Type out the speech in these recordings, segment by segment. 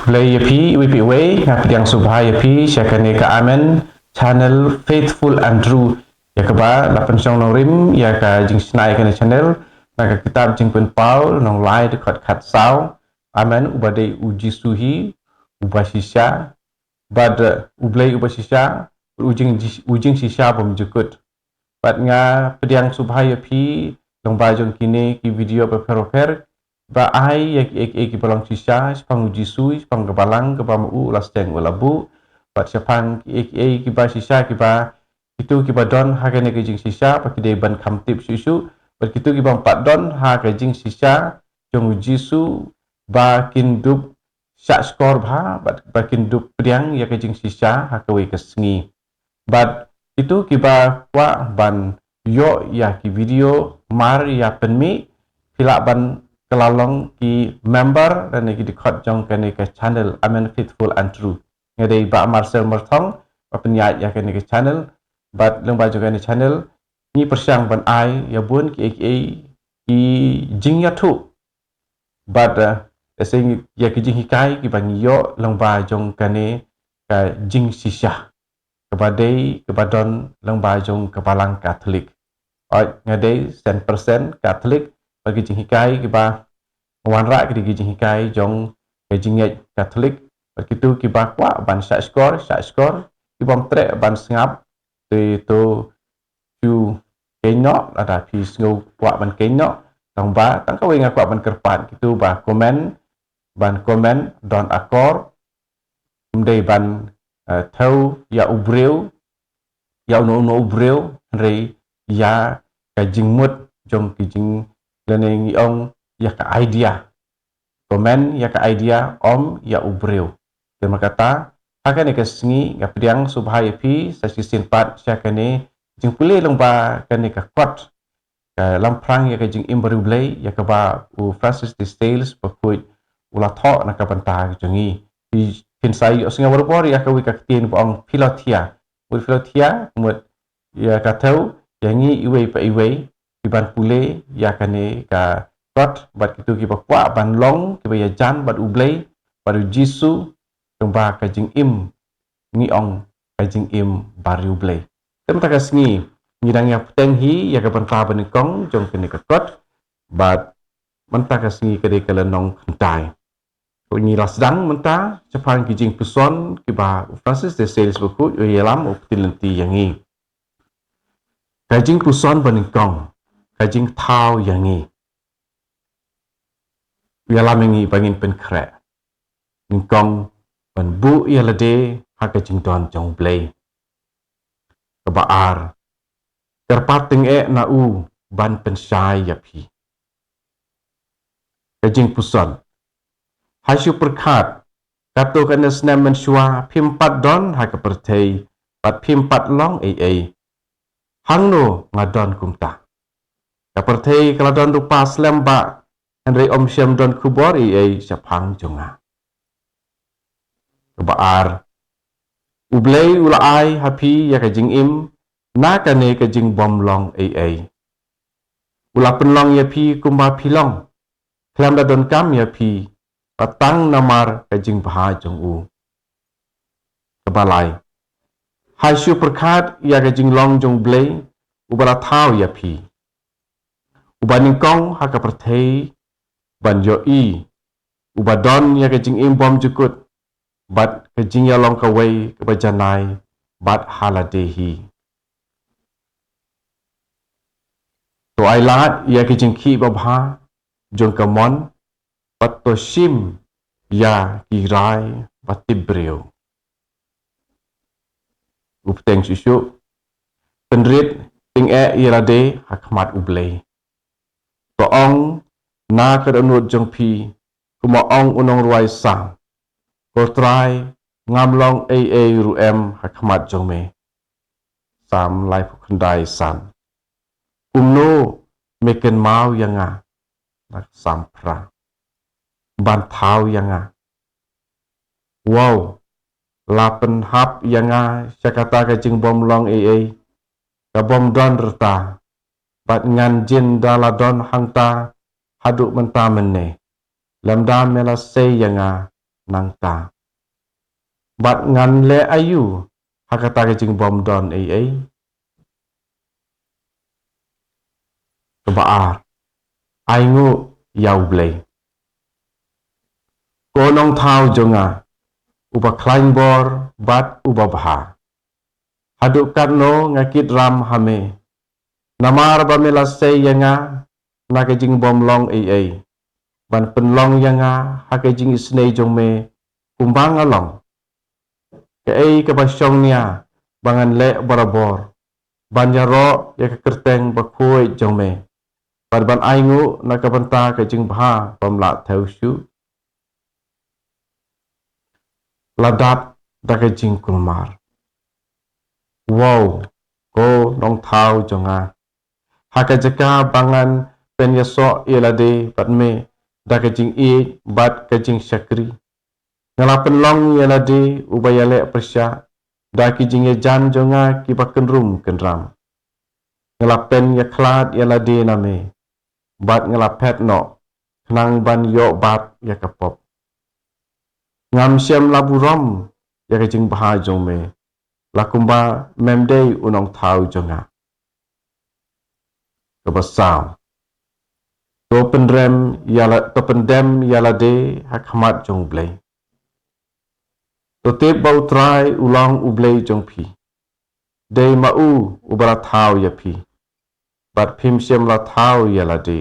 Play yapi wipi yang subha yapi syakane ka amen channel faithful and true ya keba lapan song nong rim ya ka jing snai kana channel maka kitab jing pen paul nong lai de khat sao amen ubade uji suhi ubasisha bad ublai ubasisha ujing sisha bom jukut bad nga pediang subha yapi long ba jong kini ki video per ba ai ek balong sisa spang uji sui spang kebalang kebam ulas teng ulabu bat sepang ek ba sisa kiba itu kiba don ha kene ke jing sisa pak de ban kamtip susu bat kitu kiba 4 don ha ke jing sisa jong uji su ba kindup syak skor bha bat ba kindup priang ya ke jing sisa ha ke wi kesngi bat itu kiba wa ban yo ya ki video mar ya penmi pilak ban kelalong ki member dan ki dikot jong kene ke channel amen faithful and true ngade ba Marcel Mertong penyat ya kene ke channel bat leng ba jong kene channel ni persyang ban ai ya bun ki ki jing ya tu bat sing ya ki jing hikai ki bang yo leng ba jong kene ka jing sisya kebadai kebadon leng ba jong kebalang Katolik ngade 100% Katolik bagi jing hikai kiba wanra ki jing hikai jong ke jingnya Katolik begitu kiba kwa ban syak skor kibam trek ban sengap tu tu kenyok ada pi sngau kwa ban kenyok tong ba tang ka wenga kwa ban kerpat gitu ba komen don akor mdei ban thau ya ubreu ya no ubreu rei ya ka jingmut jong ki jing leneng ong ya ka idea komen ya ka idea om ya ubreu terima kata akan ke sengi ngapiang subhaya pi sa sisin pat syakane jing pulih lengba kan ka kot ka lamprang ya ka jing imbaru blai ya ka ba u Francis de Sales pakut ula tho na ka banta jengi pin sai osinga berbor ya ka wi ka tin bong pilotia mut ya ka tau yangi iwe pa iwe iban pule ya kane ka kot bat kitu ki bakwa ban long ki ya jan bat ublei baru jisu kemba ka jing im ngi ong ka jing im baru ublei tem ta ka sngi ngidang ya puteng hi ya ka ban fa ban kong jong kene ka kot bat menta ka sngi ka de ka lenong khantai ko ni rasdang menta chapang ki jing puson ki ba Francis de Sales buku yo yelam optilenti yangi kajing puson baningkong kajing tau yangi wiala mengi bangin pen krek ningkong ban bu yalade ha kajing don jong blai kebaar terpating na u ban pen syai yapi kajing puson hasu perkat kato kana snam men shwa phimpat don ha ka perthei pat phimpat long hangno ngadon kumta kaperthei kaladon rupa slamba Henry om syam don kubor syapang jonga kebaar ublei ulai hapi ya ka jing im na kane ka jing bom long ula penlong ya pi kumba pilong klam da don kam ya pi patang namar ka jing bha jong u kebalai hai syu perkat ya ka jing long jong blei ubala thau ya pi ubaning kong ha ka perthei ban yo ubadon ya ka jing im bom jukut bat ka jing ya long ka wei ka bajanai bat haladehi to ai lat ya ka jing ki babha jong ka mon bat to sim ya ki rai batibreu upteng susu penrit ting irade hakmat ublei to ong na ka donut jong pi kuma ong unong ruai sang ko try ngamlong ruem hakmat jong me sam lai phukandai san umno meken mau yanga nak sampra ban thau yanga wow lapen hap yanga syakata ka jing bom long ka bom don reta bat ngan jin daladon hangta haduk menta mene lamda mela se yanga nang ta bat ngan le ayu hakata ke jing bom don ai kebaar aingu yau blei konong thau jonga uba klain bor bat uba bha haduk karno ngakit ram hame namar ba mela sei yanga nake jing bom long ai ban penlong yanga hake jing isnei jong me kumbang along ke ai ke basyong nia bangan le barabor ban yaro ya ke kerteng bakoi jong me ban aingu nakabanta ke jing bha pamla theu shu ladat dake jing kulmar wow ko nong thau jonga haka jaka bangan pen yaso yelade bat me dake jing e bat ke jing syakri ngalapen long yelade ubayale persya daki jing ye jan jonga ki baken rum kenram ngalapen ya khlad yelade name bat ngelapet no nang ban yo bat ya kapop ngam syam laburom ya ke jing bha jong me lakumba memdei unong thau jonga kebasam to pendem yala de hakmat jong blei to te bau trai ulang ublei jong pi de mau ubara thau ya pi bat phim syam la thau yala de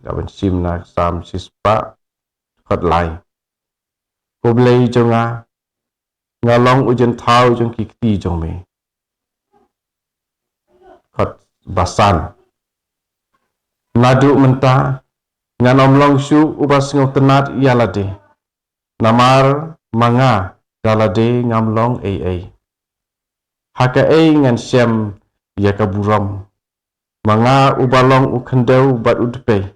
gaban sim na sam sispa khot lai ko blei jonga ngalong ujen thau jong ki ti jong me khot basan nadu menta nganom long shu ubas ngau tenat yalade namar manga yalade ngamlong ai haka ai ngan syam yakaburam manga ubalong ukhendau bat udpe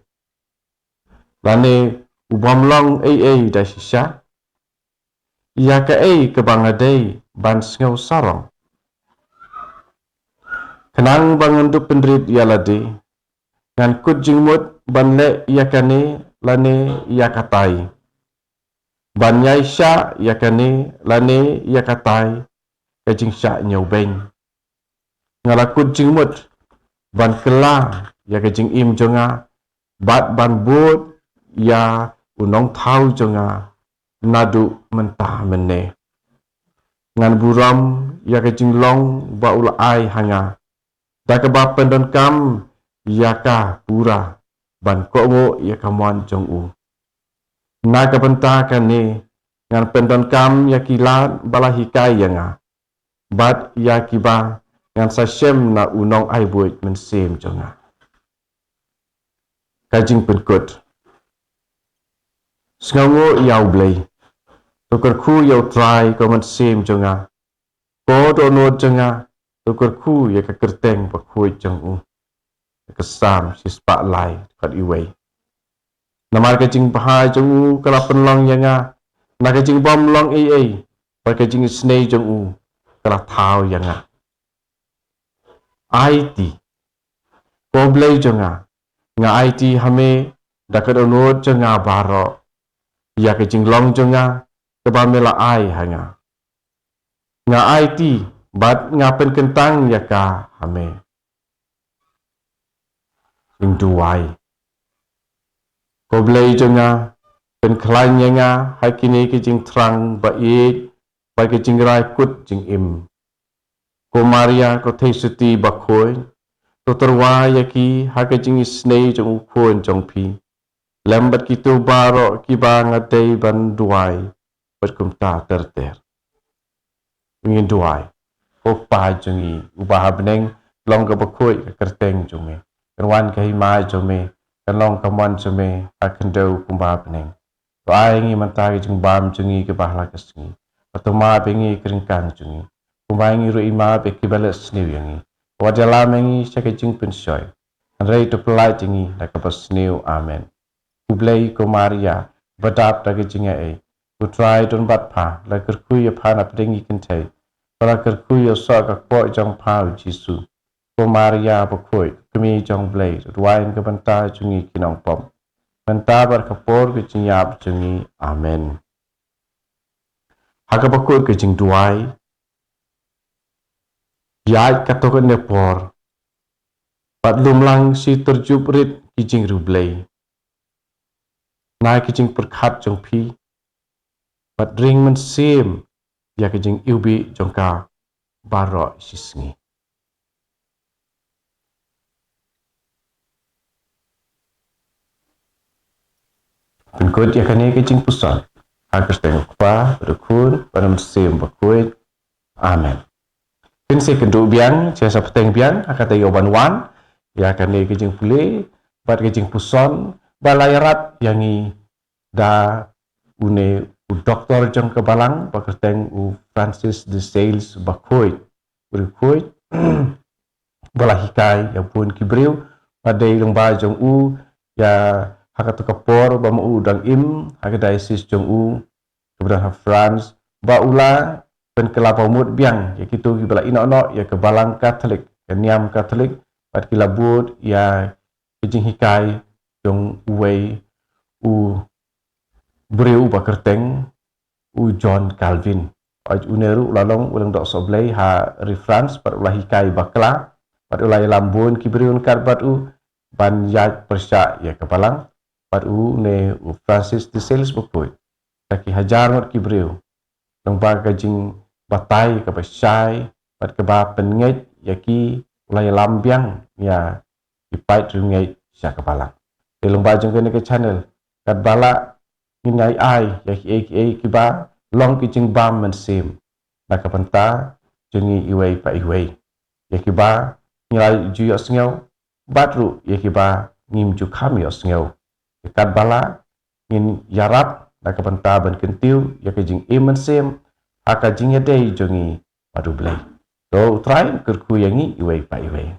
lane ubamlong ai da shisha yaka ai kebangadei ban ngau sarong kenang bangundu pendrit yalade ngan kut jingmut ban le yakane lane yakatai ban nyai sya yakane lane yakatai kajing sya nyobeng ngala kut jingmut ban kela yakajing im jonga bat ban but ya unong thau jonga nadu mentah mene ngan buram yakajing long ba ula ai hanga dakaba pendon kam yaka pura ban kongo yakamuan jong u naga benta kane ngan pendon kam yakilat balahikai yanga bat yakiba ngan sasem na unong ai buit men sem jonga kajing penkut sngawo yau blei tukar khu yau try ko men sem jonga ko do no jonga tukar khu yakakerteng bakhui jong u kesam si spotlight kat iway namar kajing bahai jong u kala penlong yanga na kajing bom long ai par kajing snei jong u kala thau yanga IT ko blei jonga nga IT hame dakat onot jonga baro ya kajing long jonga kebamela ai hanga nga IT bat ngapen kentang yaka hame induai ko blei jonga pen khlain yanga hakini ki jing trang ba e ba ki jing rai kut jing im ko maria ko thei suti ba khoi to terwa yaki hake jing snei jong khon jong pi lambat ki tu baro ki ba ngatei ban duai pat kum ta ter ngin duai ko pa jongi ubah beneng long ka ba khoi ka kerteng jongi kerwan kai mai jome kalong kamwan jome akendau kumba peneng rai ngi mantai jung bam jungi ke bahla kesngi patuma bengi keringkang jungi kumba ngi ru ima be kibalas sniu yangi wajala mengi sake jung pensoy andrei to pelai jungi la ka sniu amen kublei ko maria badap ta ke jinga e ku try don bat pha la kerku ya pha na pengi kentai para kerku ya so ka ko jong pha jisu ko maria bakoi kami jong blai ruain ke banta jungi kinong pom banta bar kapor ke jinyap jungi amen aga bakut ke jing duai yai katokan nepor pat lumlang si terjubrit ki jing rublei nai ki jing perkhat jong pi pat ring men sim ya ki jing iubi jongka baro sisngi penkut ya kani ki jing pusan agar tengok pa berkun pada mesim berkuit amen Pinsi kendu biang jasa peteng biang akan tayo banwan ya kani ki jing puli pat ki jing puson balayarat yang i da une u doktor jong kebalang bakateng u Francis de Sales bakoit berkuit bola hikai ya pun kibriu pada ilung ba jong u ya hakat kapor ba mu dang im hakat diocese jong u kemudian France ba ula pen kelapa mut biang ya kitu gibala ino ya kebalang Katolik ya niam Katolik pat kilabut ya kijing hikai jong uwei u beriu bakerteng u John Calvin aj uneru lalong ulang dok soblei ha ri France pat ulah hikai bakla pat ulah lambun kibriun karbat u ban yaj persya ya kebalang pat u ne u Francis de Sales bukoi taki hajar ngot kibriu nang ba kajing batai ke pasai pat ke ba penget yaki ulah lambiang ya ipai rungai sya kebalang telung ba jong ke channel kat bala ngai ai yaki kiba long ki jing bam men sim na kapanta jengi iwei pa iwei yaki ba ngai ju yo sngeu batru yaki ba ngim ju kham yo sngeu kat bala ngin yarap na kapanta ban kentiu yaki jing imen sim aka jing yadei jongi padu blai so try kerku yangi iwei pa iwei